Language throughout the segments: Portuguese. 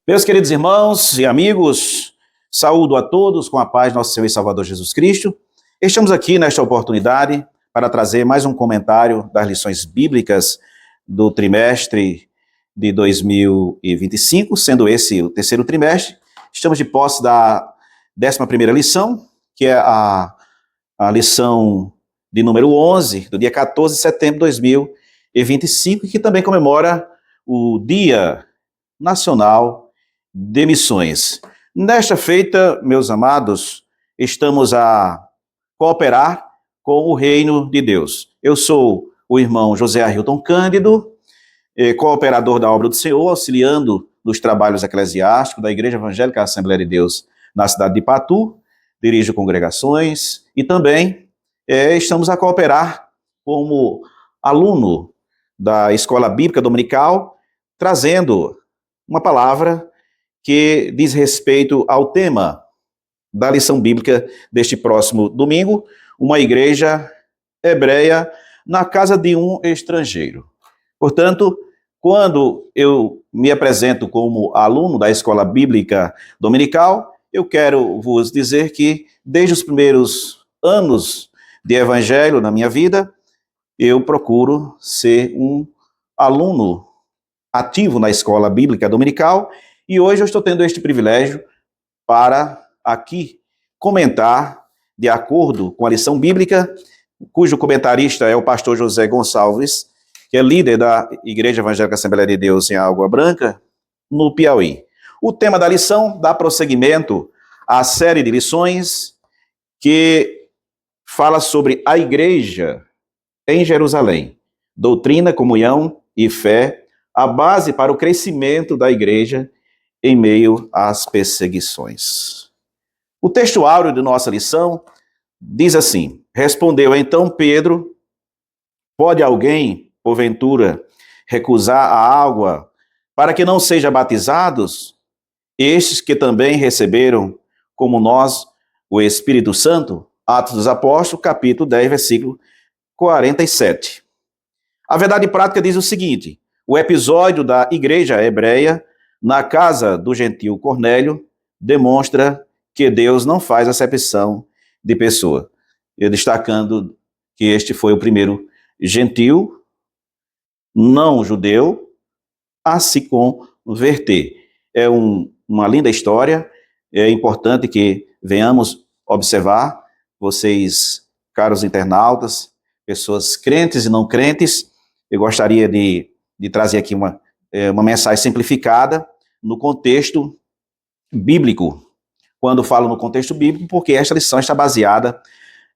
Meus queridos irmãos e amigos, saúdo a todos com a paz de nosso Senhor e Salvador Jesus Cristo. Estamos aqui nesta oportunidade para trazer mais um comentário das lições bíblicas do trimestre de 2025, sendo esse o terceiro trimestre. Estamos de posse da 11ª lição, que é a lição de número 11, do dia 14 de setembro de 2025, que também comemora o Dia Nacional de Missões. Nesta feita, meus amados, estamos a cooperar com o reino de Deus. Eu sou o irmão José Arilton Cândido, cooperador da obra do Senhor, auxiliando nos trabalhos eclesiásticos da Igreja Evangélica Assembleia de Deus na cidade de Patu, dirijo congregações e também estamos a cooperar como aluno da Escola Bíblica Dominical, trazendo uma palavra que diz respeito ao tema da lição bíblica deste próximo domingo, uma igreja hebreia na casa de um estrangeiro. Portanto, quando eu me apresento como aluno da Escola Bíblica Dominical, eu quero vos dizer que, desde os primeiros anos de evangelho na minha vida, eu procuro ser um aluno ativo na Escola Bíblica Dominical, e hoje eu estou tendo este privilégio para aqui comentar, de acordo com a lição bíblica, cujo comentarista é o pastor José Gonçalves, que é líder da Igreja Evangélica Assembleia de Deus em Água Branca, no Piauí. O tema da lição dá prosseguimento à série de lições que fala sobre a igreja em Jerusalém, doutrina, comunhão e fé, a base para o crescimento da igreja em meio às perseguições. O texto áureo de nossa lição diz assim: respondeu então Pedro: pode alguém, porventura, recusar a água para que não sejam batizados estes que também receberam, como nós, o Espírito Santo? Atos dos Apóstolos, capítulo 10, versículo 47. A verdade prática diz o seguinte: o episódio da igreja hebreia na casa do gentil Cornélio demonstra que Deus não faz acepção de pessoa. Eu destacando que este foi o primeiro gentil, não judeu, a se converter. É uma linda história, é importante que venhamos observar, vocês, caros internautas, pessoas crentes e não crentes. Eu gostaria de trazer aqui uma mensagem simplificada no contexto bíblico. Quando falo no contexto bíblico, porque esta lição está baseada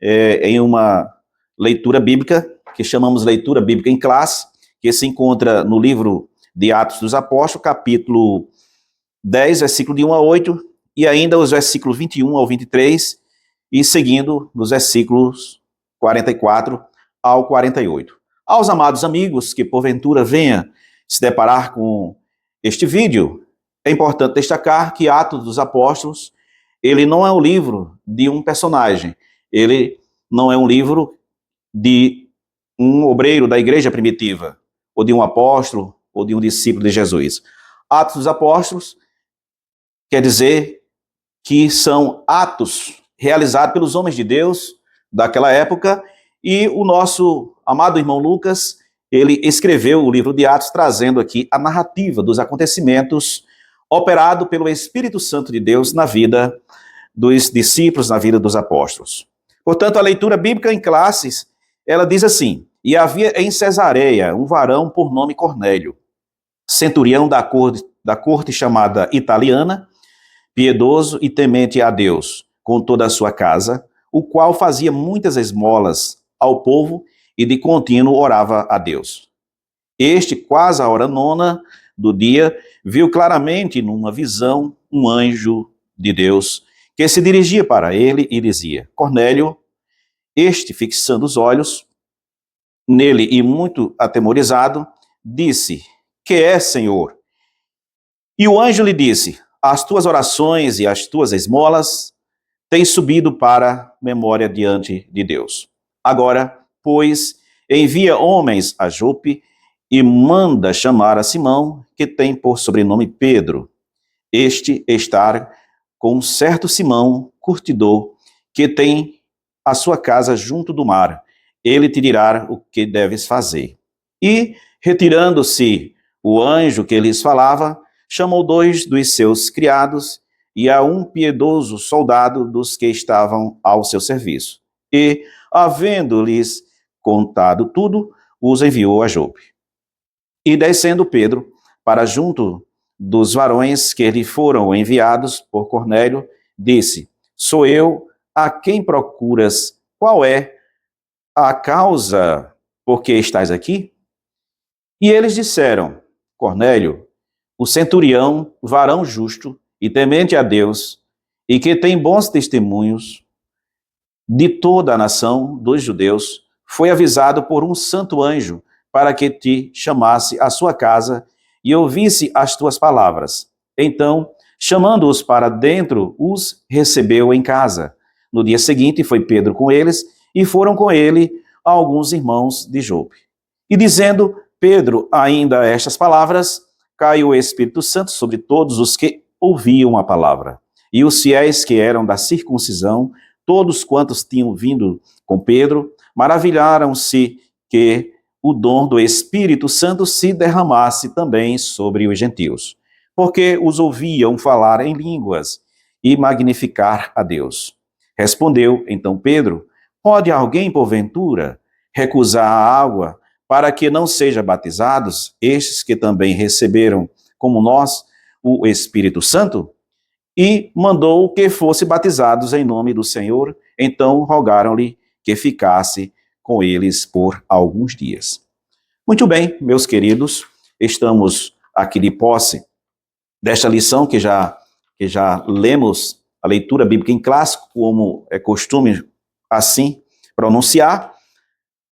em uma leitura bíblica, que chamamos leitura bíblica em classe, que se encontra no livro de Atos dos Apóstolos, capítulo 10, versículo de 1 a 8, e ainda os versículos 21 ao 23, e seguindo nos versículos 44 ao 48. Aos amados amigos que porventura venha se deparar com este vídeo, é importante destacar que Atos dos Apóstolos, ele não é um livro de um personagem, ele não é um livro de um obreiro da igreja primitiva, ou de um apóstolo, ou de um discípulo de Jesus. Atos dos Apóstolos quer dizer que são atos realizados pelos homens de Deus daquela época, e o nosso amado irmão Lucas, ele escreveu o livro de Atos, trazendo aqui a narrativa dos acontecimentos operado pelo Espírito Santo de Deus na vida dos discípulos, na vida dos apóstolos. Portanto, a leitura bíblica em classes, ela diz assim: e havia em Cesareia um varão por nome Cornélio, centurião da corte chamada Italiana, piedoso e temente a Deus, com toda a sua casa, o qual fazia muitas esmolas ao povo e de contínuo orava a Deus. Este, quase à hora nona do dia, viu claramente numa visão um anjo de Deus que se dirigia para ele e dizia: Cornélio. Este, fixando os olhos nele e muito atemorizado, disse: que é, Senhor? E o anjo lhe disse: as tuas orações e as tuas esmolas têm subido para memória diante de Deus. Agora, pois, envia homens a Jope e manda chamar a Simão, que tem por sobrenome Pedro. este estar com um certo Simão, curtidor, que tem a sua casa junto do mar. Ele te dirá o que deves fazer. E, retirando-se o anjo que lhes falava, chamou 2 dos seus criados e a um piedoso soldado dos que estavam ao seu serviço. E, havendo-lhes contado tudo, os enviou a Jope. E descendo Pedro para junto dos varões que lhe foram enviados por Cornélio, disse: Sou eu a quem procuras? Qual é a causa por que estás aqui? E eles disseram: Cornélio, o centurião, varão justo e temente a Deus, e que tem bons testemunhos de toda a nação dos judeus, foi avisado por um santo anjo para que te chamasse à sua casa e ouvisse as tuas palavras. Então, chamando-os para dentro, os recebeu em casa. No dia seguinte foi Pedro com eles, e foram com ele alguns irmãos de Jope. E dizendo Pedro ainda estas palavras, caiu o Espírito Santo sobre todos os que ouviam a palavra. E os fiéis que eram da circuncisão, todos quantos tinham vindo com Pedro, maravilharam-se que o dom do Espírito Santo se derramasse também sobre os gentios, porque os ouviam falar em línguas e magnificar a Deus. Respondeu então Pedro: Pode alguém, porventura, recusar a água para que não sejam batizados estes que também receberam, como nós, o Espírito Santo? E mandou que fossem batizados em nome do Senhor. Então rogaram-lhe que ficasse com eles por alguns dias. Muito bem, meus queridos, estamos aqui de posse desta lição que já lemos, a leitura bíblica em clássico, como é costume assim pronunciar.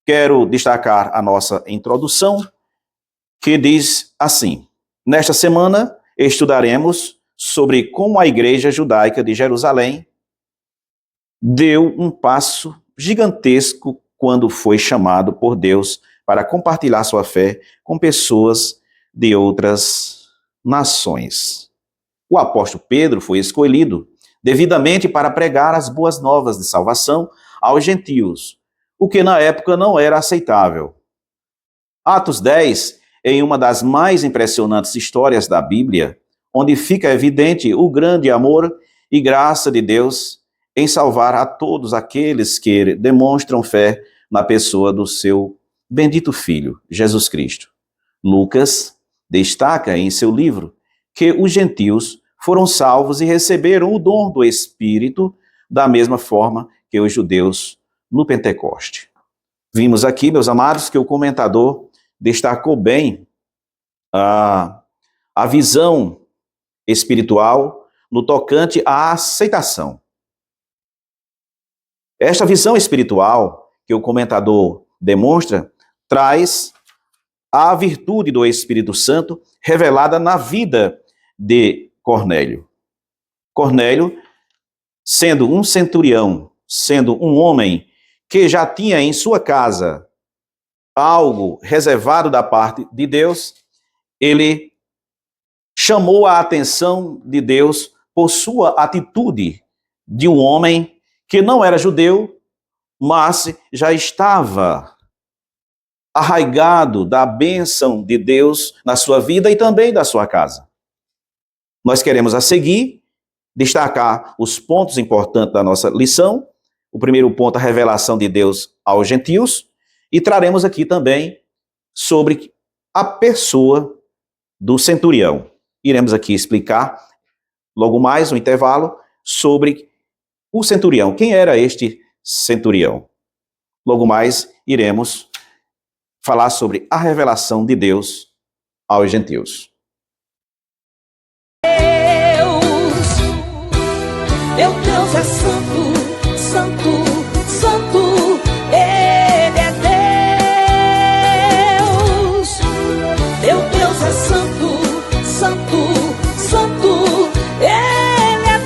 Quero destacar a nossa introdução, que diz assim: nesta semana estudaremos sobre como a Igreja Judaica de Jerusalém deu um passo gigantesco quando foi chamado por Deus para compartilhar sua fé com pessoas de outras nações. O apóstolo Pedro foi escolhido devidamente para pregar as boas novas de salvação aos gentios, o que na época não era aceitável. Atos 10, em uma das mais impressionantes histórias da Bíblia, onde fica evidente o grande amor e graça de Deus em salvar a todos aqueles que demonstram fé na pessoa do seu bendito Filho, Jesus Cristo. Lucas destaca em seu livro que os gentios foram salvos e receberam o dom do Espírito da mesma forma que os judeus no Pentecoste. Vimos aqui, meus amados, que o comentador destacou bem a visão espiritual no tocante à aceitação. Esta visão espiritual que o comentador demonstra traz a virtude do Espírito Santo revelada na vida de Cornélio. Cornélio, sendo um centurião, sendo um homem que já tinha em sua casa algo reservado da parte de Deus, ele chamou a atenção de Deus por sua atitude de um homem que não era judeu, mas já estava arraigado da bênção de Deus na sua vida e também da sua casa. Nós queremos a seguir destacar os pontos importantes da nossa lição. O primeiro ponto, a revelação de Deus aos gentios, e traremos aqui também sobre a pessoa do centurião. Iremos aqui explicar, logo mais, no intervalo, sobre o centurião. Quem era este centurião? Logo mais, iremos falar sobre a revelação de Deus aos gentios. Meu Deus é santo, santo, santo, Ele é Deus. Meu Deus é santo, santo, santo, Ele é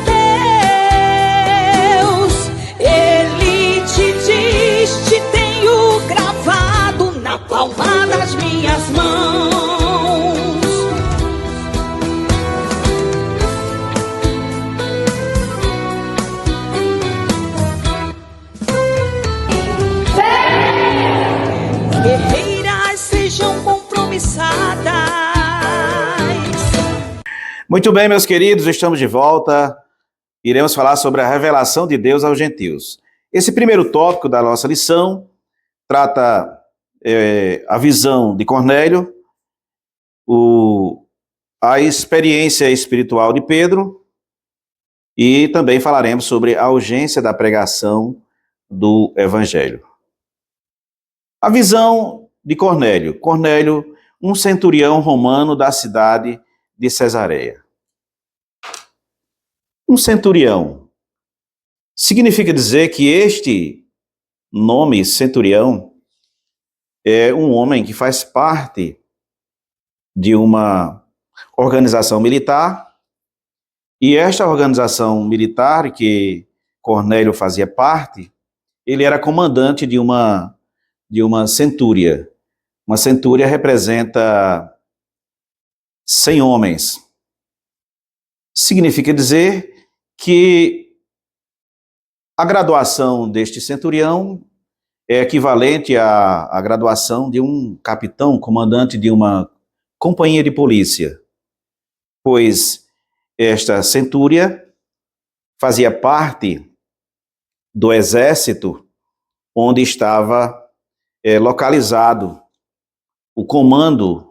Deus. Ele te diz, te tenho gravado na palma das minhas mãos. Muito bem, meus queridos, estamos de volta. Iremos falar sobre a revelação de Deus aos gentios. Esse primeiro tópico da nossa lição trata a visão de Cornélio, a experiência espiritual de Pedro, e também falaremos sobre a urgência da pregação do Evangelho. A visão de Cornélio. Cornélio, um centurião romano da cidade de Cesareia. Um centurião significa dizer que este nome, centurião, é um homem que faz parte de uma organização militar, e esta organização militar que Cornélio fazia parte, ele era comandante de uma centúria. Uma centúria representa 100 homens. Significa dizer que a graduação deste centurião é equivalente à graduação de um capitão, comandante de uma companhia de polícia, pois esta centúria fazia parte do exército onde estava localizado o comando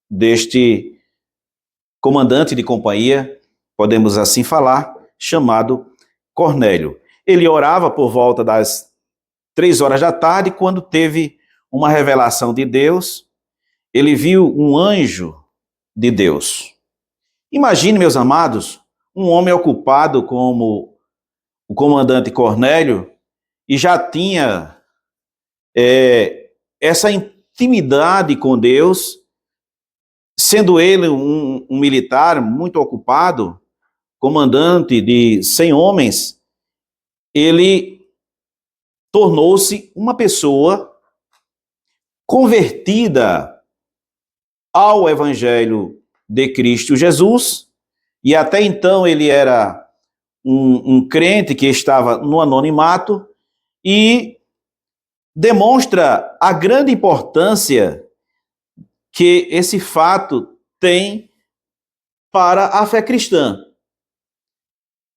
deste comandante de companhia, podemos assim falar, chamado Cornélio. Ele orava por volta das 3 horas da tarde, quando teve uma revelação de Deus. Ele viu um anjo de Deus. Imagine, meus amados, um homem ocupado como o comandante Cornélio e já tinha essa intimidade com Deus, sendo ele um militar muito ocupado, comandante de 100 homens, ele tornou-se uma pessoa convertida ao Evangelho de Cristo Jesus, e até então ele era um crente que estava no anonimato, e demonstra a grande importância que esse fato tem para a fé cristã.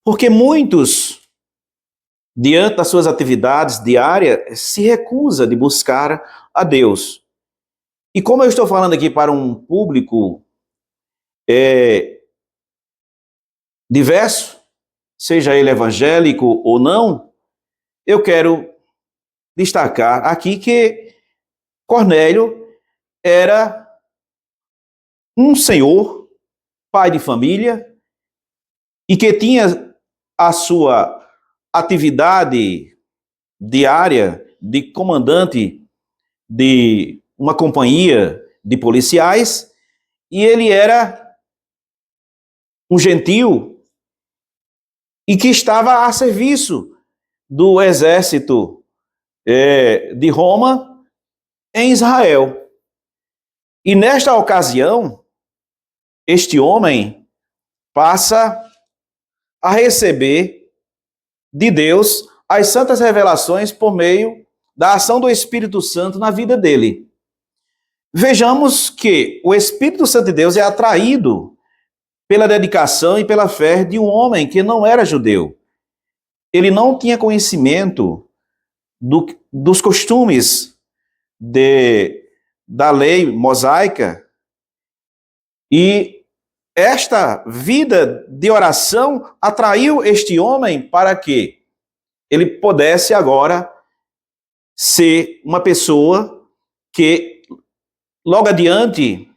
Porque muitos, diante das suas atividades diárias, se recusam de buscar a Deus. E como eu estou falando aqui para um público diverso, seja ele evangélico ou não, eu quero destacar aqui que Cornélio era um senhor, pai de família, e que tinha a sua atividade diária de comandante de uma companhia de policiais, e ele era um gentil e que estava a serviço do exército de Roma em Israel. E nesta ocasião, este homem passa a receber de Deus as santas revelações por meio da ação do Espírito Santo na vida dele. Vejamos que o Espírito Santo de Deus é atraído pela dedicação e pela fé de um homem que não era judeu. Ele não tinha conhecimento dos costumes da lei mosaica, e esta vida de oração atraiu este homem para que ele pudesse agora ser uma pessoa que logo adiante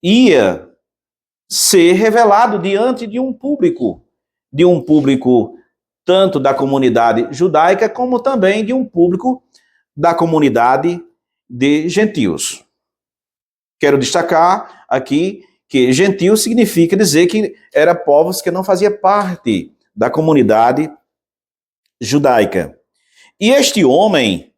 ia ser revelado diante de um público tanto da comunidade judaica, como também de um público da comunidade de gentios. Quero destacar aqui que gentil significa dizer que era povos que não faziam parte da comunidade judaica. E este homem,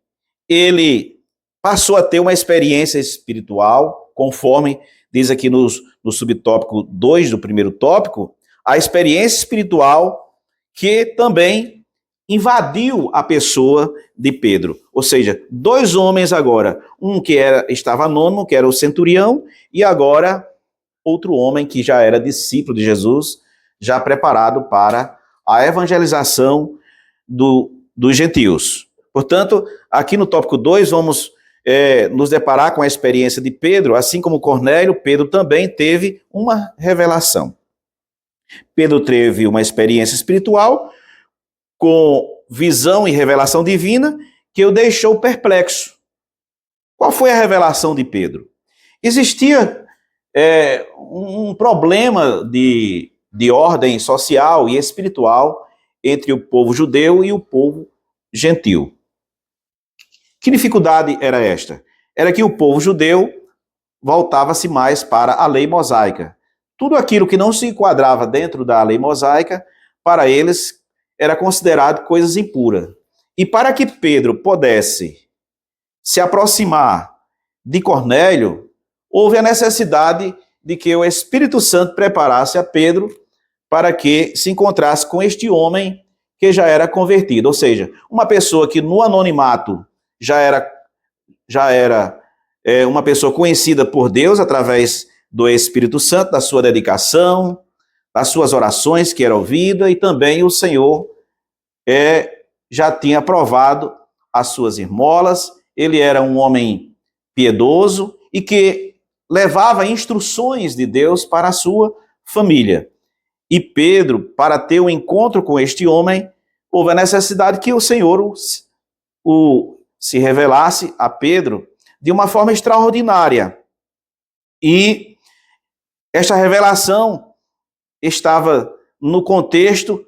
ele passou a ter uma experiência espiritual, conforme diz aqui no subtópico 2 do primeiro tópico, a experiência espiritual que também invadiu a pessoa de Pedro. Ou seja, 2 homens agora, um que estava anônimo, que era o centurião, e agora outro homem que já era discípulo de Jesus, já preparado para a evangelização dos gentios. Portanto, aqui no tópico 2, vamos nos deparar com a experiência de Pedro. Assim como Cornélio, Pedro também teve uma revelação. Pedro teve uma experiência espiritual com visão e revelação divina que o deixou perplexo. Qual foi a revelação de Pedro? Existia um problema de ordem social e espiritual entre o povo judeu e o povo gentil. Que dificuldade era esta? Era que o povo judeu voltava-se mais para a lei mosaica. Tudo aquilo que não se enquadrava dentro da lei mosaica, para eles, era considerado coisas impuras. E para que Pedro pudesse se aproximar de Cornélio, houve a necessidade de que o Espírito Santo preparasse a Pedro para que se encontrasse com este homem que já era convertido. Ou seja, uma pessoa que no anonimato já era uma pessoa conhecida por Deus através do Espírito Santo, da sua dedicação, das suas orações que eram ouvidas, e também o Senhor já tinha aprovado as suas esmolas. Ele era um homem piedoso e que levava instruções de Deus para a sua família. E Pedro, para ter um encontro com este homem, houve a necessidade que o Senhor se revelasse a Pedro de uma forma extraordinária. E esta revelação estava no contexto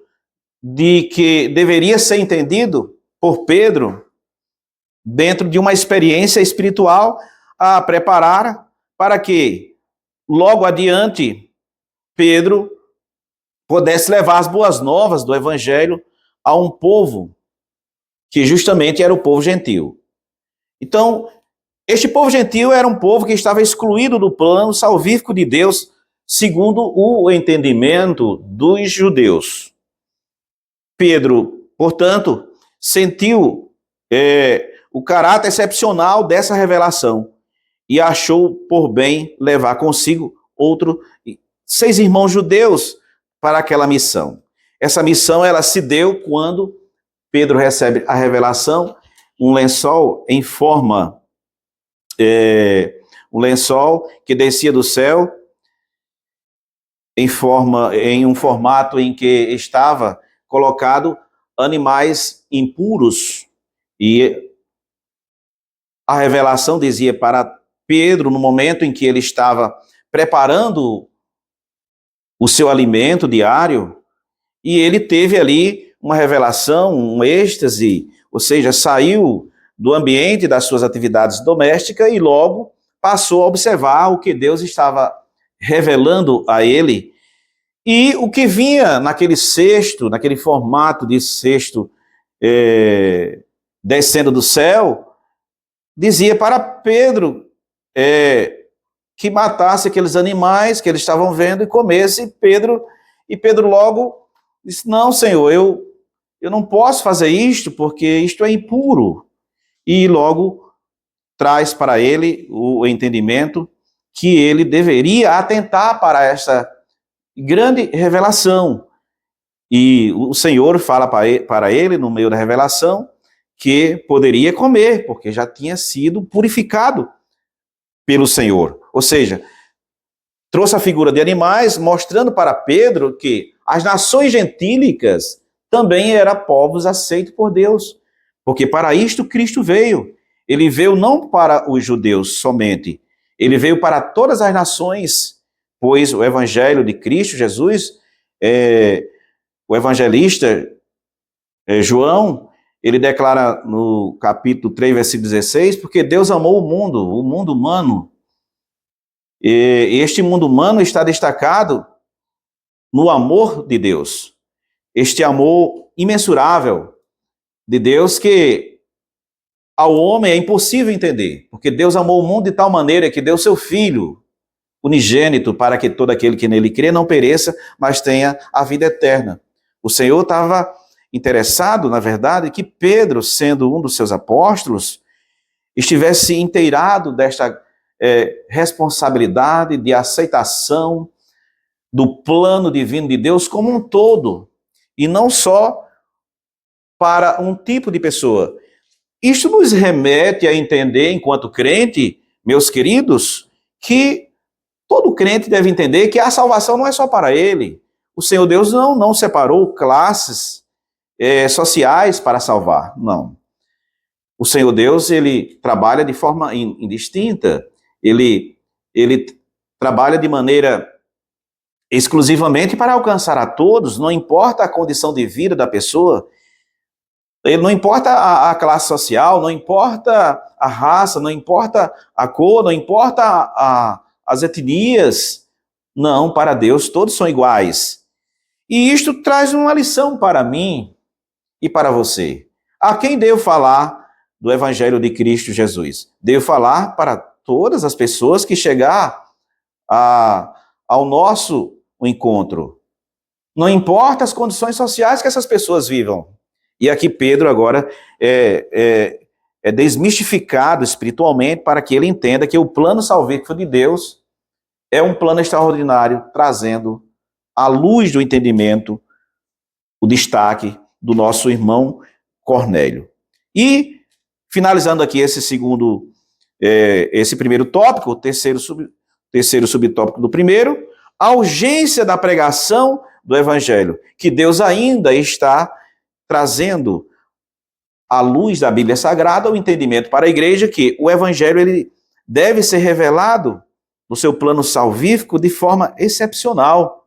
de que deveria ser entendido por Pedro dentro de uma experiência espiritual a preparar para que, logo adiante, Pedro pudesse levar as boas novas do Evangelho a um povo que justamente era o povo gentil. Então, este povo gentil era um povo que estava excluído do plano salvífico de Deus, segundo o entendimento dos judeus. Pedro, portanto, sentiu o caráter excepcional dessa revelação e achou por bem levar consigo 6 irmãos judeus para aquela missão. Essa missão ela se deu quando Pedro recebe a revelação, um lençol em forma, um lençol que descia do céu em um formato em que estava colocado animais impuros, e a revelação dizia para Pedro, no momento em que ele estava preparando o seu alimento diário, e ele teve ali uma revelação, um êxtase, ou seja, saiu do ambiente das suas atividades domésticas e logo passou a observar o que Deus estava revelando a ele. E o que vinha naquele cesto, naquele formato de cesto descendo do céu, dizia para Pedro que matasse aqueles animais que eles estavam vendo e comesse. E Pedro logo disse: não, Senhor, eu não posso fazer isto porque isto é impuro. E logo traz para ele o entendimento que ele deveria atentar para essa grande revelação. E o Senhor fala para ele, no meio da revelação, que poderia comer, porque já tinha sido purificado pelo Senhor. Ou seja, trouxe a figura de animais, mostrando para Pedro que as nações gentílicas também eram povos aceitos por Deus, porque para isto Cristo veio. Ele veio não para os judeus somente, ele veio para todas as nações, pois o evangelho de Cristo Jesus, o evangelista João, ele declara no capítulo 3, versículo 16, porque Deus amou o mundo humano, e este mundo humano está destacado no amor de Deus, este amor imensurável de Deus que ao homem é impossível entender, porque Deus amou o mundo de tal maneira que deu seu Filho unigênito para que todo aquele que nele crê não pereça, mas tenha a vida eterna. O Senhor estava interessado, na verdade, que Pedro, sendo um dos seus apóstolos, estivesse inteirado desta responsabilidade de aceitação do plano divino de Deus como um todo, e não só para um tipo de pessoa. Isto nos remete a entender, enquanto crente, meus queridos, que todo crente deve entender que a salvação não é só para ele. O Senhor Deus não separou classes sociais para salvar, não. O Senhor Deus, ele trabalha de forma indistinta, ele trabalha de maneira exclusivamente para alcançar a todos, não importa a condição de vida da pessoa, não importa a classe social, não importa a raça, não importa a cor, não importa as etnias. Não, para Deus todos são iguais. E isto traz uma lição para mim e para você. A quem devo falar do Evangelho de Cristo Jesus? Devo falar para todas as pessoas que chegar ao nosso encontro. Não importa as condições sociais que essas pessoas vivam. E aqui Pedro agora é desmistificado espiritualmente para que ele entenda que o plano salvífico de Deus é um plano extraordinário, trazendo à luz do entendimento o destaque do nosso irmão Cornélio. E, finalizando aqui esse primeiro tópico, o terceiro subtópico do primeiro, a urgência da pregação do Evangelho, que Deus ainda está trazendo à luz da Bíblia Sagrada o entendimento para a igreja que o Evangelho ele deve ser revelado no seu plano salvífico de forma excepcional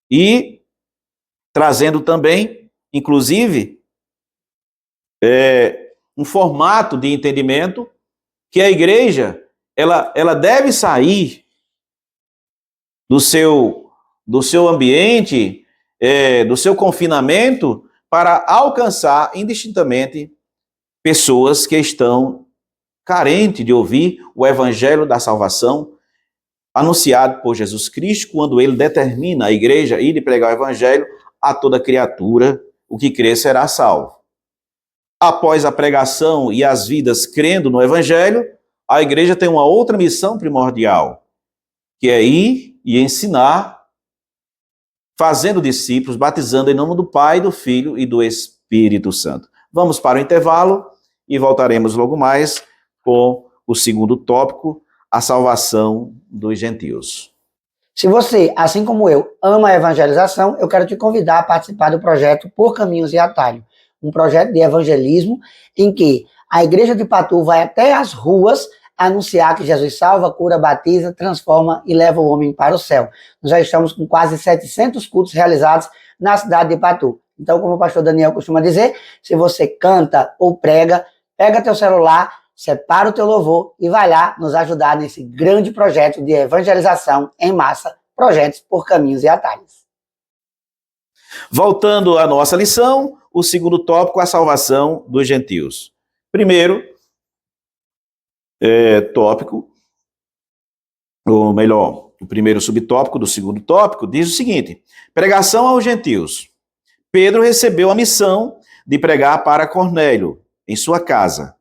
e trazendo também, inclusive, um formato de entendimento que a igreja ela deve sair do seu ambiente, do seu confinamento, para alcançar indistintamente pessoas que estão carentes de ouvir o Evangelho da salvação anunciado por Jesus Cristo, quando ele determina a igreja ir de pregar o Evangelho a toda criatura, o que crer será salvo. Após a pregação e as vidas crendo no Evangelho, a igreja tem uma outra missão primordial, que é ir e ensinar, fazendo discípulos, batizando em nome do Pai, do Filho e do Espírito Santo. Vamos para o intervalo e voltaremos logo mais com o segundo tópico, a salvação dos gentios. Se você, assim como eu, ama a evangelização, eu quero te convidar a participar do projeto Por Caminhos e Atalho, um projeto de evangelismo em que a Igreja de Patu vai até as ruas anunciar que Jesus salva, cura, batiza, transforma e leva o homem para o céu. Nós já estamos com quase 700 cultos realizados na cidade de Patu. Então, como o pastor Daniel costuma dizer, se você canta ou prega, pega teu celular, separa o teu louvor e vai lá nos ajudar nesse grande projeto de evangelização em massa, projetos por caminhos e atalhos. Voltando à nossa lição, o segundo tópico, a salvação dos gentios. Primeiro tópico, ou melhor, o primeiro subtópico do segundo tópico, diz o seguinte: pregação aos gentios. Pedro recebeu a missão de pregar para Cornélio, em sua casa.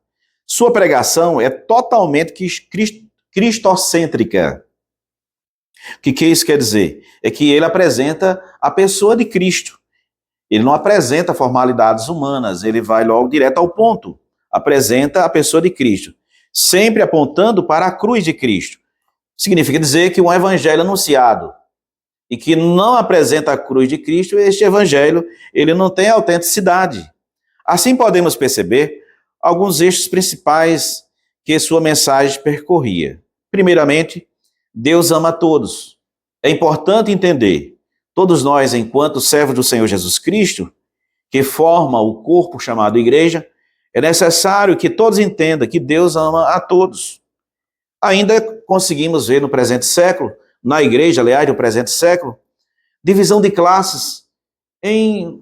Sua pregação é totalmente cristocêntrica. O que isso quer dizer? É que ele apresenta a pessoa de Cristo. Ele não apresenta formalidades humanas, ele vai logo direto ao ponto. Apresenta a pessoa de Cristo, sempre apontando para a cruz de Cristo. Significa dizer que um evangelho anunciado e que não apresenta a cruz de Cristo, este evangelho, ele não tem autenticidade. Assim podemos perceber alguns eixos principais que sua mensagem percorria. Primeiramente, Deus ama a todos. É importante entender, todos nós, enquanto servos do Senhor Jesus Cristo, que forma o corpo chamado igreja, é necessário que todos entendam que Deus ama a todos. Ainda conseguimos ver no presente século, na igreja, aliás, no presente século, divisão de classes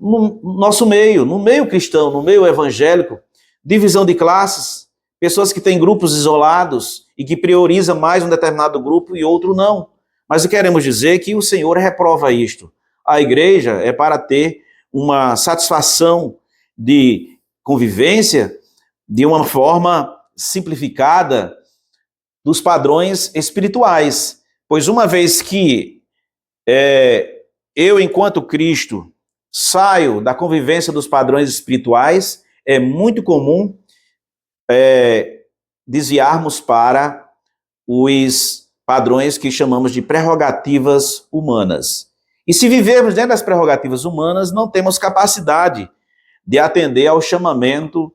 no nosso meio, no meio cristão, no meio evangélico, divisão de classes, pessoas que têm grupos isolados e que priorizam mais um determinado grupo e outro não. Mas queremos dizer que o Senhor reprova isto. A igreja é para ter uma satisfação de convivência de uma forma simplificada, dos padrões espirituais. Pois uma vez que eu, enquanto Cristo, saio da convivência dos padrões espirituais, é muito comum desviarmos para os padrões que chamamos de prerrogativas humanas. E se vivermos dentro das prerrogativas humanas, não temos capacidade de atender ao chamamento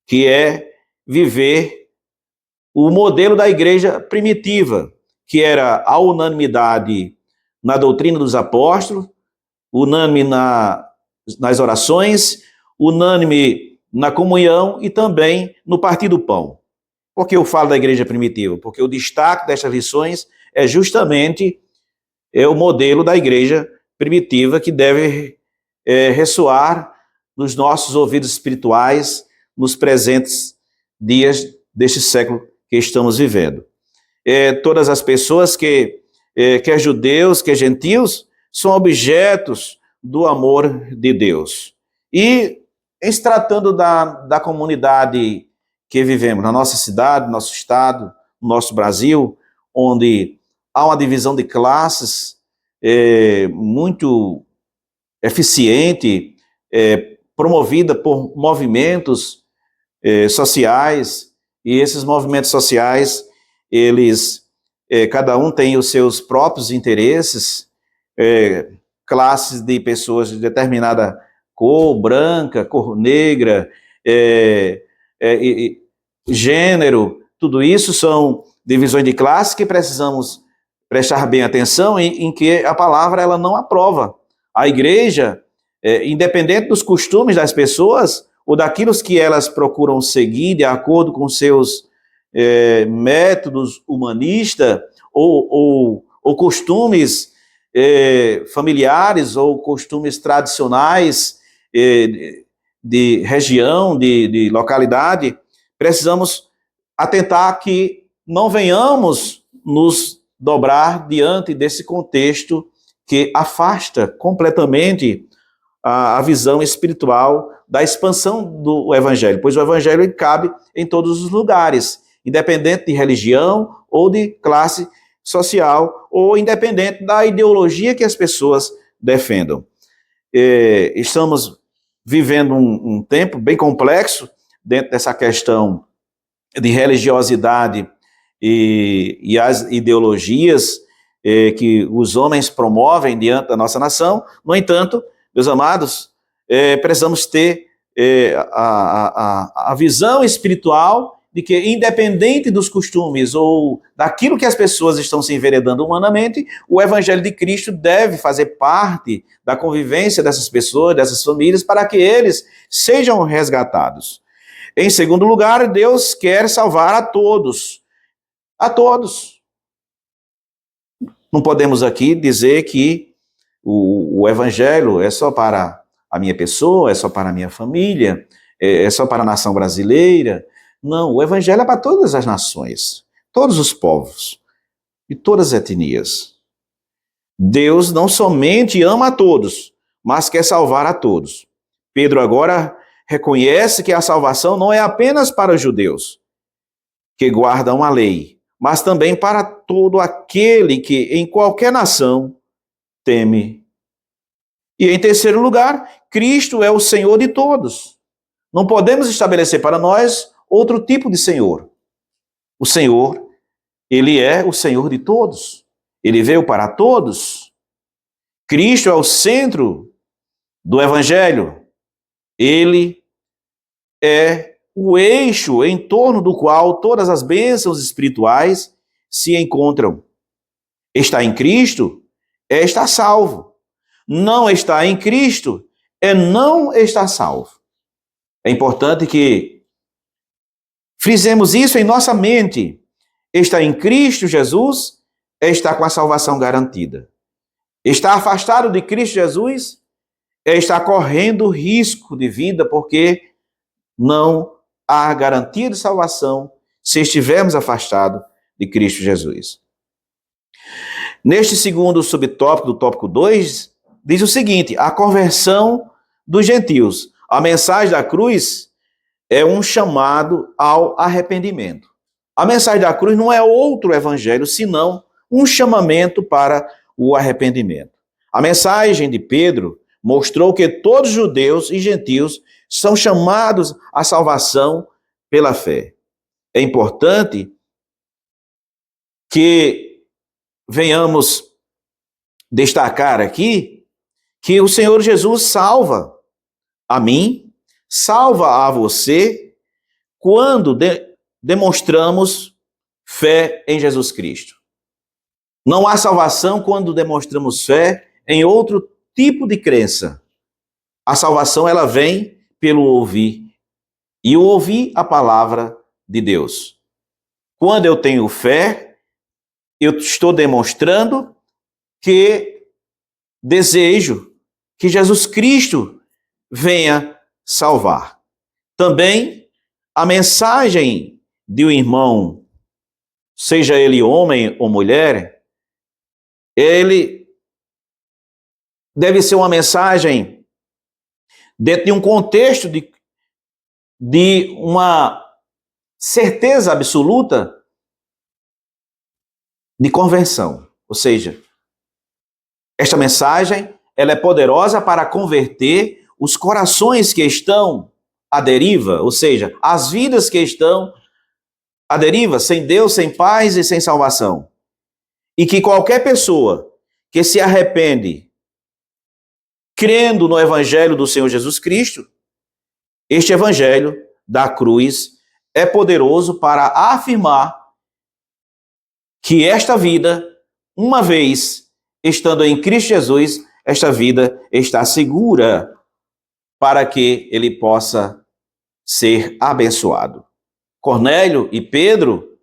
que é viver o modelo da igreja primitiva, que era a unanimidade na doutrina dos apóstolos, unânime nas orações, unânime na comunhão e também no partir do pão. Por que eu falo da igreja primitiva? Porque o destaque destas lições é justamente o modelo da igreja primitiva que deve ressoar nos nossos ouvidos espirituais nos presentes dias deste século que estamos vivendo. Todas as pessoas quer judeus, quer gentios, são objetos do amor de Deus. E em se tratando da comunidade que vivemos, na nossa cidade, no nosso estado, no nosso Brasil, onde há uma divisão de classes muito eficiente, promovida por movimentos sociais, e esses movimentos sociais, eles, cada um tem os seus próprios interesses, classes de pessoas de determinada cor, branca, cor negra, gênero, tudo isso são divisões de classe que precisamos prestar bem atenção em que a palavra ela não aprova. A igreja, independente dos costumes das pessoas, ou daquilo que elas procuram seguir de acordo com seus métodos humanistas ou costumes familiares ou costumes tradicionais de região, de localidade, precisamos atentar que não venhamos nos dobrar diante desse contexto que afasta completamente a visão espiritual da expansão do evangelho, pois o evangelho ele cabe em todos os lugares, independente de religião ou de classe social, ou independente da ideologia que as pessoas defendam. Estamos vivendo um tempo bem complexo dentro dessa questão de religiosidade e as ideologias que os homens promovem diante da nossa nação. No entanto, meus amados, precisamos ter a visão espiritual de que, independente dos costumes ou daquilo que as pessoas estão se enveredando humanamente, o Evangelho de Cristo deve fazer parte da convivência dessas pessoas, dessas famílias, para que eles sejam resgatados. Em segundo lugar, Deus quer salvar a todos. A todos. Não podemos aqui dizer que o Evangelho é só para a minha pessoa, é só para a minha família, é só para a nação brasileira. Não, o Evangelho é para todas as nações, todos os povos e todas as etnias. Deus não somente ama a todos, mas quer salvar a todos. Pedro agora reconhece que a salvação não é apenas para os judeus, que guardam a lei, mas também para todo aquele que em qualquer nação teme. E em terceiro lugar, Cristo é o Senhor de todos. Não podemos estabelecer para nós outro tipo de Senhor. O Senhor, Ele é o Senhor de todos. Ele veio para todos. Cristo é o centro do Evangelho. Ele é o eixo em torno do qual todas as bênçãos espirituais se encontram. Está em Cristo é estar salvo. Não está em Cristo é não estar salvo. É importante que frisemos isso em nossa mente. Estar em Cristo Jesus é estar com a salvação garantida. Estar afastado de Cristo Jesus é estar correndo risco de vida, porque não há garantia de salvação se estivermos afastados de Cristo Jesus. Neste segundo subtópico, do tópico 2, diz o seguinte: a conversão dos gentios. A mensagem da cruz é um chamado ao arrependimento. A mensagem da cruz não é outro evangelho, senão um chamamento para o arrependimento. A mensagem de Pedro mostrou que todos judeus e gentios são chamados à salvação pela fé. É importante que venhamos destacar aqui que o Senhor Jesus salva a mim, salva a você, quando demonstramos fé em Jesus Cristo. Não há salvação quando demonstramos fé em outro tipo de crença. A salvação, ela vem pelo ouvir, e ouvir a palavra de Deus. Quando eu tenho fé, eu estou demonstrando que desejo que Jesus Cristo venha salvar. Também a mensagem de um irmão, seja ele homem ou mulher, ele deve ser uma mensagem dentro de um contexto de uma certeza absoluta de conversão. Ou seja, esta mensagem ela é poderosa para converter os corações que estão à deriva, ou seja, as vidas que estão à deriva, sem Deus, sem paz e sem salvação. E que qualquer pessoa que se arrepende crendo no evangelho do Senhor Jesus Cristo, este evangelho da cruz é poderoso para afirmar que esta vida, uma vez estando em Cristo Jesus, esta vida está segura para que ele possa ser abençoado. Cornélio e Pedro,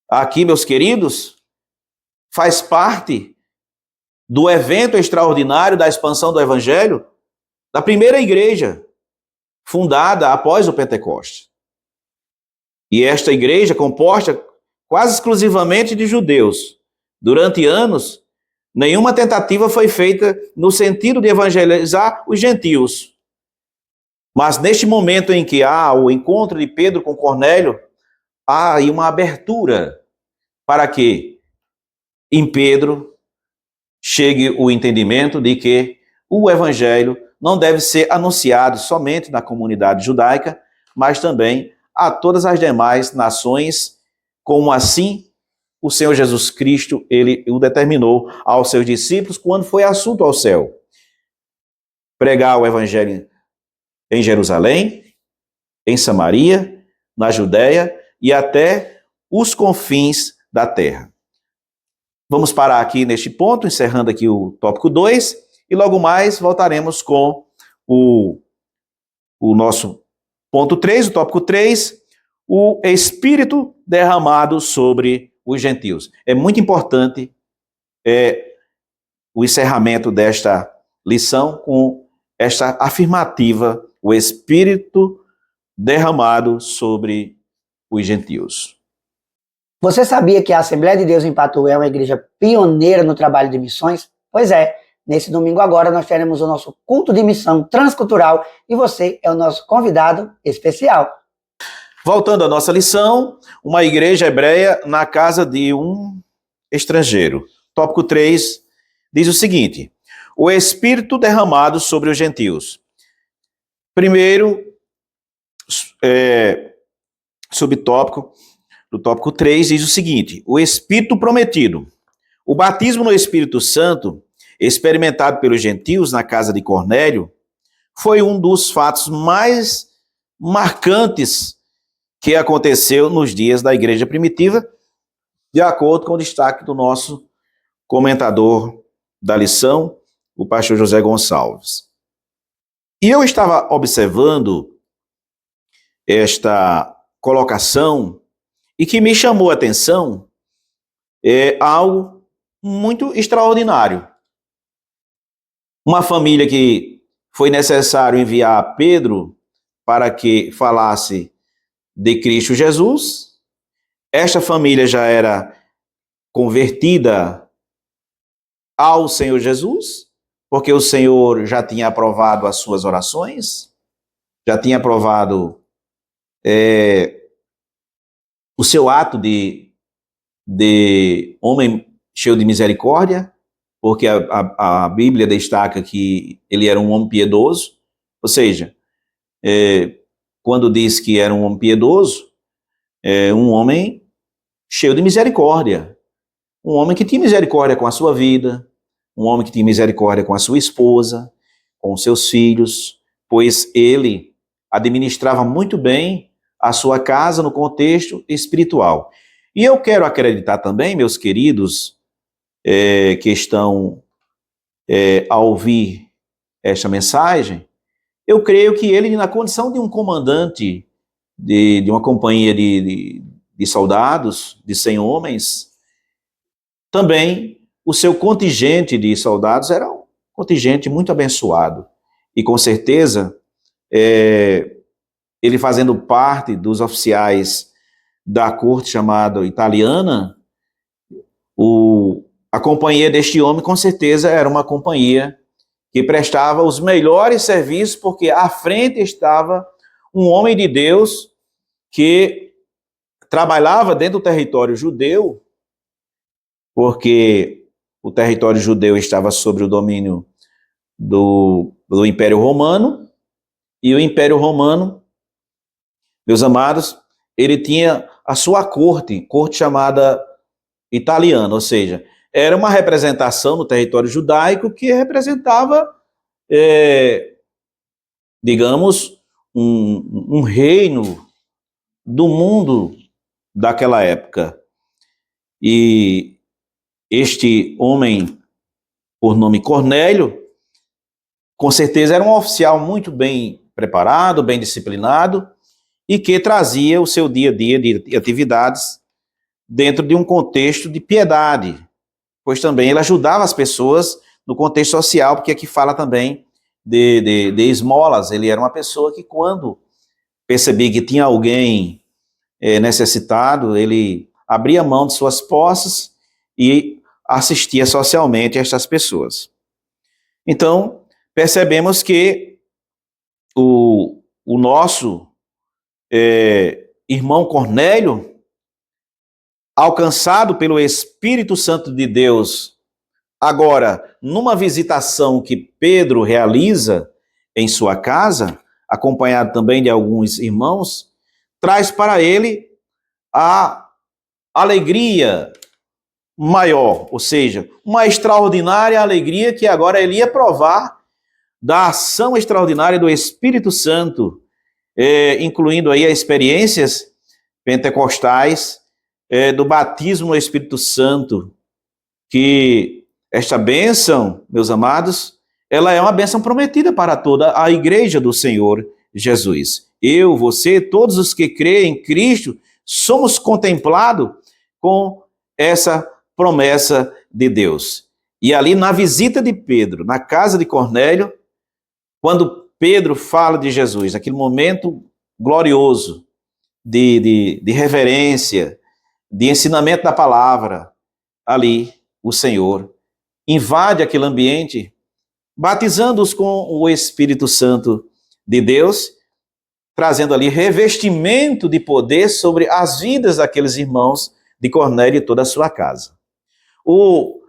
aqui, meus queridos, faz parte do evento extraordinário da expansão do evangelho da primeira igreja fundada após o Pentecostes. E esta igreja, composta quase exclusivamente de judeus, durante anos, nenhuma tentativa foi feita no sentido de evangelizar os gentios. Mas neste momento em que há o encontro de Pedro com Cornélio, há aí uma abertura para que em Pedro chegue o entendimento de que o evangelho não deve ser anunciado somente na comunidade judaica, mas também a todas as demais nações, como assim o Senhor Jesus Cristo, ele o determinou aos seus discípulos quando foi assunto ao céu. Pregar o evangelho em Jerusalém, em Samaria, na Judéia e até os confins da terra. Vamos parar aqui neste ponto, encerrando aqui o tópico 2, e logo mais voltaremos com o nosso ponto 3, o tópico 3, o Espírito derramado sobre os gentios. É muito importante o encerramento desta lição com esta afirmativa, o Espírito derramado sobre os gentios. Você sabia que a Assembleia de Deus em Patu é uma igreja pioneira no trabalho de missões? Pois é, nesse domingo agora nós teremos o nosso culto de missão transcultural e você é o nosso convidado especial. Voltando à nossa lição, uma igreja hebreia na casa de um estrangeiro. Tópico 3 diz o seguinte: o Espírito derramado sobre os gentios. Primeiro, subtópico, do tópico 3 diz o seguinte: o Espírito prometido. O batismo no Espírito Santo, experimentado pelos gentios na casa de Cornélio, foi um dos fatos mais marcantes que aconteceu nos dias da igreja primitiva, de acordo com o destaque do nosso comentador da lição, o pastor José Gonçalves. E eu estava observando esta colocação e que me chamou a atenção algo muito extraordinário. Uma família que foi necessário enviar Pedro para que falasse de Cristo Jesus. Esta família já era convertida ao Senhor Jesus, porque o Senhor já tinha aprovado as suas orações, já tinha aprovado o seu ato de homem cheio de misericórdia, porque a Bíblia destaca que ele era um homem piedoso, ou seja, quando diz que era um homem piedoso, é um homem cheio de misericórdia, um homem que tinha misericórdia com a sua vida, um homem que tinha misericórdia com a sua esposa, com os seus filhos, pois ele administrava muito bem a sua casa no contexto espiritual. E eu quero acreditar também, meus queridos, que estão a ouvir esta mensagem, eu creio que ele, na condição de um comandante de uma companhia de soldados, de 100 homens, também o seu contingente de soldados era um contingente muito abençoado. E com certeza, ele fazendo parte dos oficiais da corte chamada italiana, a companhia deste homem, com certeza, era uma companhia que prestava os melhores serviços, porque à frente estava um homem de Deus que trabalhava dentro do território judeu, porque o território judeu estava sob o domínio do Império Romano, e o Império Romano, meus amados, ele tinha a sua corte chamada italiana, ou seja, era uma representação no território judaico que representava, digamos, um reino do mundo daquela época. E este homem, por nome Cornélio, com certeza era um oficial muito bem preparado, bem disciplinado, e que trazia o seu dia a dia de atividades dentro de um contexto de piedade, pois também ele ajudava as pessoas no contexto social, porque aqui fala também de esmolas. Ele era uma pessoa que, quando percebia que tinha alguém necessitado, ele abria mão de suas posses e assistia socialmente a estas pessoas. Então, percebemos que o nosso irmão Cornélio, alcançado pelo Espírito Santo de Deus, agora, numa visitação que Pedro realiza em sua casa, acompanhado também de alguns irmãos, traz para ele a alegria maior, ou seja, uma extraordinária alegria que agora ele ia provar da ação extraordinária do Espírito Santo, incluindo aí as experiências pentecostais, do batismo no Espírito Santo, que esta bênção, meus amados, ela é uma bênção prometida para toda a igreja do Senhor Jesus. Eu, você, todos os que creem em Cristo, somos contemplados com essa promessa de Deus. E ali na visita de Pedro, na casa de Cornélio, quando Pedro fala de Jesus, aquele momento glorioso de reverência, de ensinamento da palavra, ali o Senhor invade aquele ambiente, batizando-os com o Espírito Santo de Deus, trazendo ali revestimento de poder sobre as vidas daqueles irmãos de Cornélio e toda a sua casa. O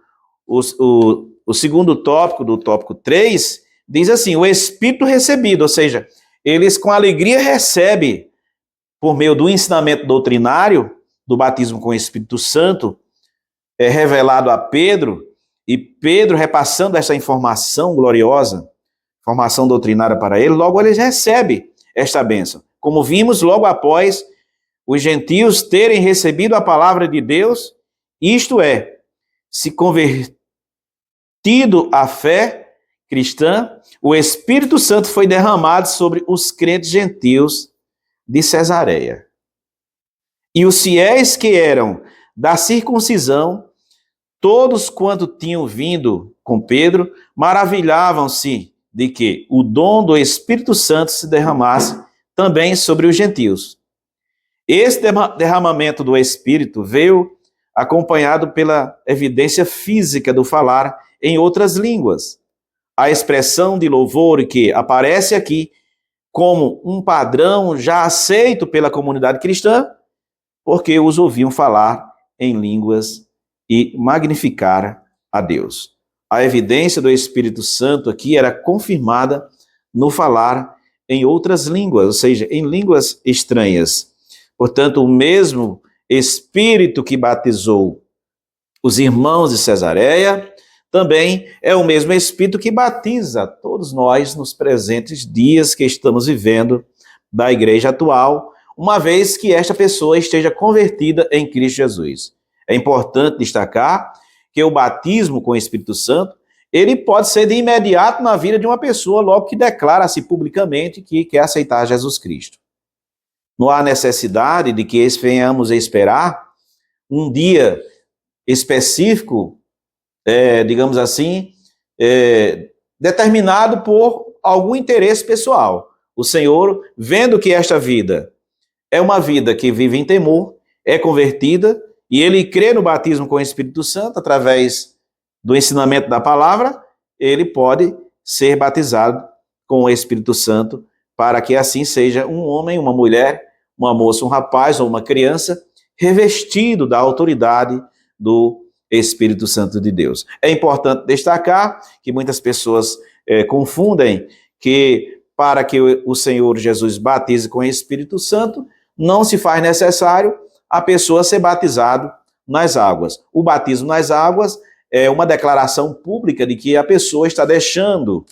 segundo tópico, do tópico 3, diz assim: o Espírito recebido, ou seja, eles com alegria recebem, por meio do ensinamento doutrinário, do batismo com o Espírito Santo, revelado a Pedro, e Pedro repassando essa informação gloriosa, informação doutrinária para ele, logo eles recebem esta bênção. Como vimos, logo após os gentios terem recebido a palavra de Deus, isto é, se convertido à fé cristã, o Espírito Santo foi derramado sobre os crentes gentios de Cesareia. E os fiéis que eram da circuncisão, todos quanto tinham vindo com Pedro, maravilhavam-se de que o dom do Espírito Santo se derramasse também sobre os gentios. Esse derramamento do Espírito veio acompanhado pela evidência física do falar em outras línguas. A expressão de louvor que aparece aqui como um padrão já aceito pela comunidade cristã, porque os ouviam falar em línguas e magnificar a Deus. A evidência do Espírito Santo aqui era confirmada no falar em outras línguas, ou seja, em línguas estranhas. Portanto, o mesmo Espírito que batizou os irmãos de Cesareia, também é o mesmo Espírito que batiza todos nós nos presentes dias que estamos vivendo da igreja atual, uma vez que esta pessoa esteja convertida em Cristo Jesus. É importante destacar que o batismo com o Espírito Santo, ele pode ser de imediato na vida de uma pessoa, logo que declara-se publicamente que quer aceitar Jesus Cristo. Não há necessidade de que venhamos a esperar um dia específico, digamos assim, determinado por algum interesse pessoal. O Senhor, vendo que esta vida é uma vida que vive em temor, é convertida, e ele crê no batismo com o Espírito Santo, através do ensinamento da palavra, ele pode ser batizado com o Espírito Santo, para que assim seja um homem, uma mulher, uma moça, um rapaz ou uma criança, revestido da autoridade do Espírito Santo de Deus. É importante destacar que muitas pessoas confundem que para que o Senhor Jesus batize com o Espírito Santo, não se faz necessário a pessoa ser batizado nas águas. O batismo nas águas é uma declaração pública de que a pessoa está deixando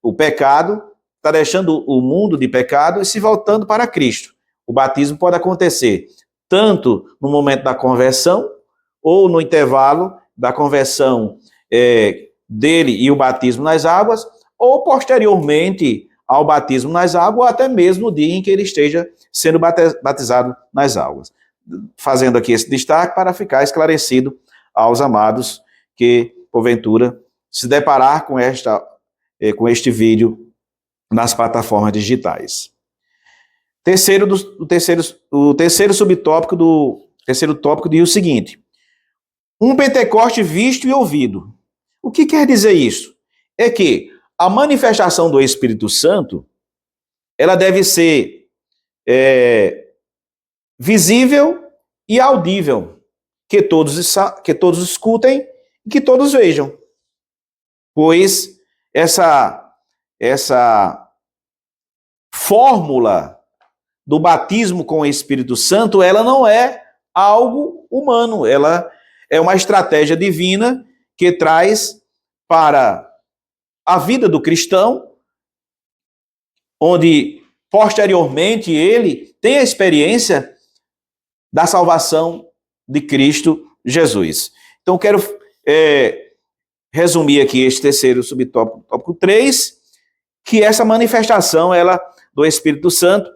o pecado, está deixando o mundo de pecado e se voltando para Cristo. O batismo pode acontecer tanto no momento da conversão ou no intervalo da conversão dele e o batismo nas águas, ou posteriormente ao batismo nas águas, ou até mesmo no dia em que ele esteja sendo batizado nas águas. Fazendo aqui esse destaque para ficar esclarecido aos amados que, porventura, se deparar com este vídeo nas plataformas digitais. O terceiro subtópico do terceiro tópico diz o seguinte: um Pentecoste visto e ouvido. O que quer dizer isso? É que a manifestação do Espírito Santo, ela deve ser visível e audível, que todos escutem e que todos vejam. Pois essa fórmula do batismo com o Espírito Santo, ela não é algo humano, ela é uma estratégia divina que traz para a vida do cristão, onde posteriormente ele tem a experiência da salvação de Cristo Jesus. Então, quero resumir aqui este terceiro subtópico, tópico 3, que essa manifestação do Espírito Santo,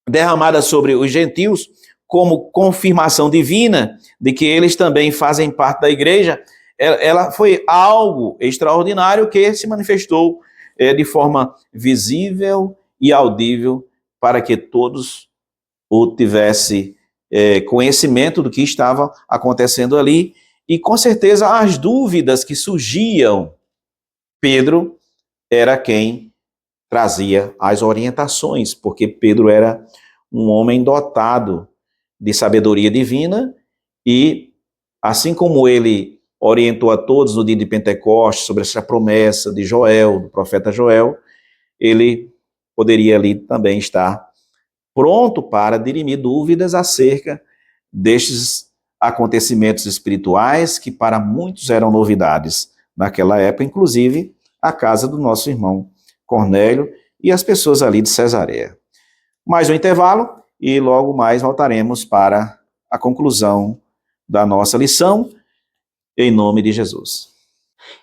derramada sobre os gentios, como confirmação divina de que eles também fazem parte da igreja, ela foi algo extraordinário que se manifestou de forma visível e audível para que todos tivessem conhecimento do que estava acontecendo ali. E com certeza as dúvidas que surgiam, Pedro era quem trazia as orientações, porque Pedro era um homem dotado de sabedoria divina e, assim como ele orientou a todos no dia de Pentecostes sobre essa promessa de Joel, do profeta Joel, ele poderia ali também estar pronto para dirimir dúvidas acerca destes acontecimentos espirituais que para muitos eram novidades naquela época, inclusive a casa do nosso irmão Cornélio e as pessoas ali de Cesareia. Mais um intervalo e logo mais voltaremos para a conclusão da nossa lição, em nome de Jesus.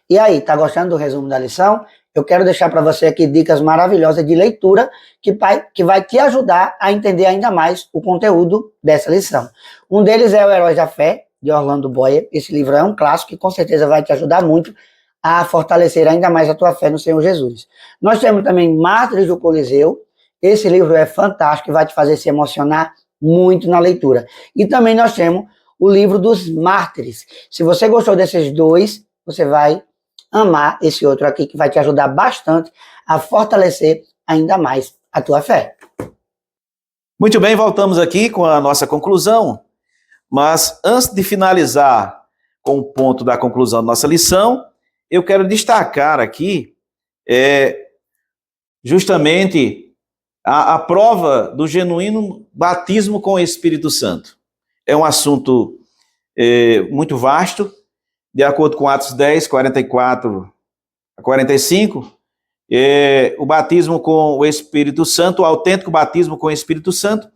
E aí, tá gostando do resumo da lição? Eu quero deixar para você aqui dicas maravilhosas de leitura que vai te ajudar a entender ainda mais o conteúdo dessa lição. Um deles é O Herói da Fé, de Orlando Boyer. Esse livro é um clássico que com certeza vai te ajudar muito a fortalecer ainda mais a tua fé no Senhor Jesus. Nós temos também Mártires do Coliseu. Esse livro é fantástico e vai te fazer se emocionar muito na leitura. E também nós temos o livro dos Mártires. Se você gostou desses dois, você vai amar esse outro aqui, que vai te ajudar bastante a fortalecer ainda mais a tua fé. Muito bem, voltamos aqui com a nossa conclusão, mas antes de finalizar com o ponto da conclusão da nossa lição, eu quero destacar aqui justamente a prova do genuíno batismo com o Espírito Santo. É um assunto muito vasto, de acordo com Atos 10, 44 a 45, o batismo com o Espírito Santo, o autêntico batismo com o Espírito Santo.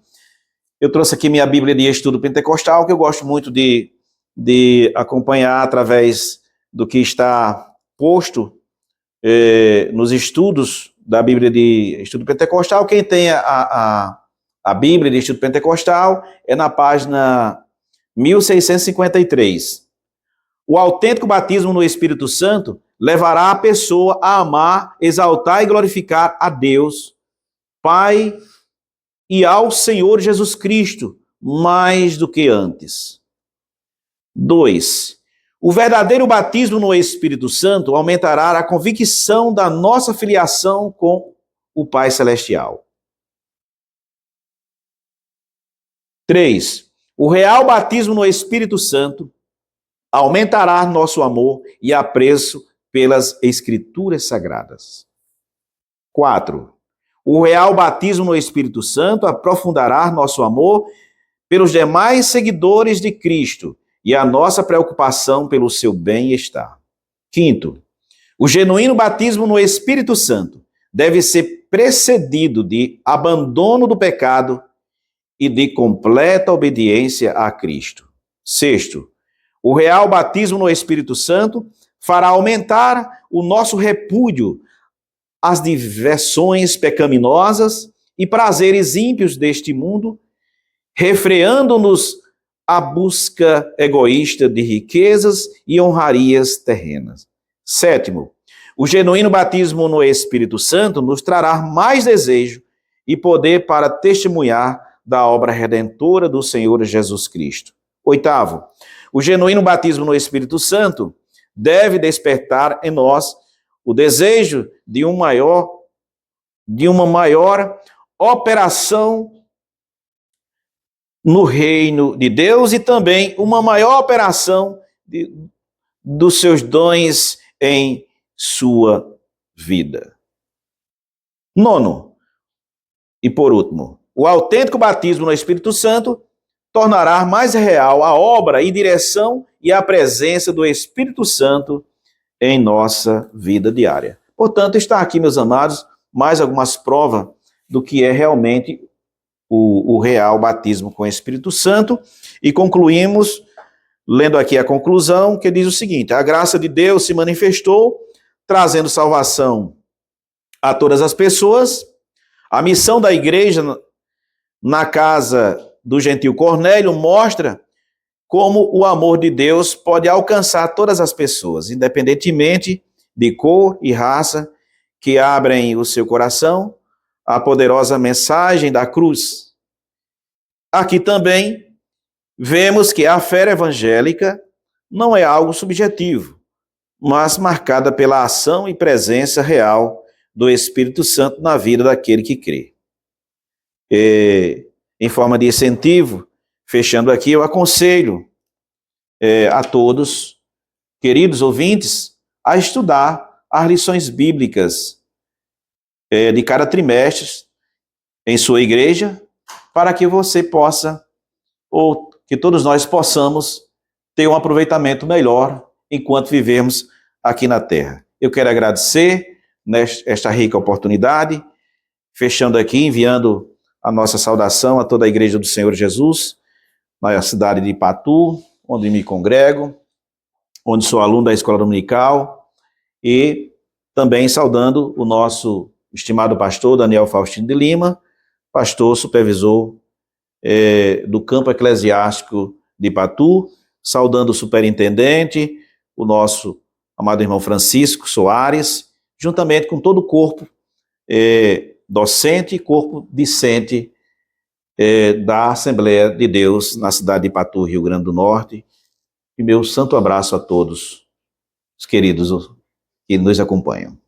Eu trouxe aqui minha Bíblia de Estudo Pentecostal, que eu gosto muito de acompanhar através do que está posto nos estudos da Bíblia de Estudo Pentecostal. Quem tem a Bíblia de Estudo Pentecostal é na página 1653. O autêntico batismo no Espírito Santo levará a pessoa a amar, exaltar e glorificar a Deus, Pai, e ao Senhor Jesus Cristo, mais do que antes. 2. O verdadeiro batismo no Espírito Santo aumentará a convicção da nossa filiação com o Pai Celestial. 3. O real batismo no Espírito Santo aumentará nosso amor e apreço pelas Escrituras Sagradas. 4. O real batismo no Espírito Santo aprofundará nosso amor pelos demais seguidores de Cristo e a nossa preocupação pelo seu bem-estar. 5. O genuíno batismo no Espírito Santo deve ser precedido de abandono do pecado e de completa obediência a Cristo. 6. O real batismo no Espírito Santo fará aumentar o nosso repúdio às diversões pecaminosas e prazeres ímpios deste mundo, refreando-nos a busca egoísta de riquezas e honrarias terrenas. 7. O genuíno batismo no Espírito Santo nos trará mais desejo e poder para testemunhar da obra redentora do Senhor Jesus Cristo. 8. O genuíno batismo no Espírito Santo deve despertar em nós o desejo de uma maior operação no reino de Deus e também uma maior operação dos seus dons em sua vida. 9. E por último, o autêntico batismo no Espírito Santo tornará mais real a obra e direção e a presença do Espírito Santo em nossa vida diária. Portanto, está aqui, meus amados, mais algumas provas do que é realmente o real batismo com o Espírito Santo. E concluímos, lendo aqui a conclusão, que diz o seguinte: a graça de Deus se manifestou, trazendo salvação a todas as pessoas. A missão da igreja na casa do gentil Cornélio mostra como o amor de Deus pode alcançar todas as pessoas, independentemente de cor e raça, que abrem o seu coração à poderosa mensagem da cruz. Aqui também vemos que a fé evangélica não é algo subjetivo, mas marcada pela ação e presença real do Espírito Santo na vida daquele que crê. Em forma de incentivo, fechando aqui, eu aconselho a todos, queridos ouvintes, a estudar as lições bíblicas de cada trimestre em sua igreja, para que você possa, ou que todos nós possamos, ter um aproveitamento melhor enquanto vivemos aqui na terra. Eu quero agradecer nesta rica oportunidade, fechando aqui, enviando a nossa saudação a toda a Igreja do Senhor Jesus, na cidade de Ipatu, onde me congrego, onde sou aluno da Escola Dominical, e também saudando o nosso estimado pastor Daniel Faustino de Lima, pastor supervisor do campo eclesiástico de Ipatu, saudando o superintendente, o nosso amado irmão Francisco Soares, juntamente com todo o corpo docente e corpo discente da Assembleia de Deus na cidade de Ipatu, Rio Grande do Norte. E meu santo abraço a todos os queridos que nos acompanham.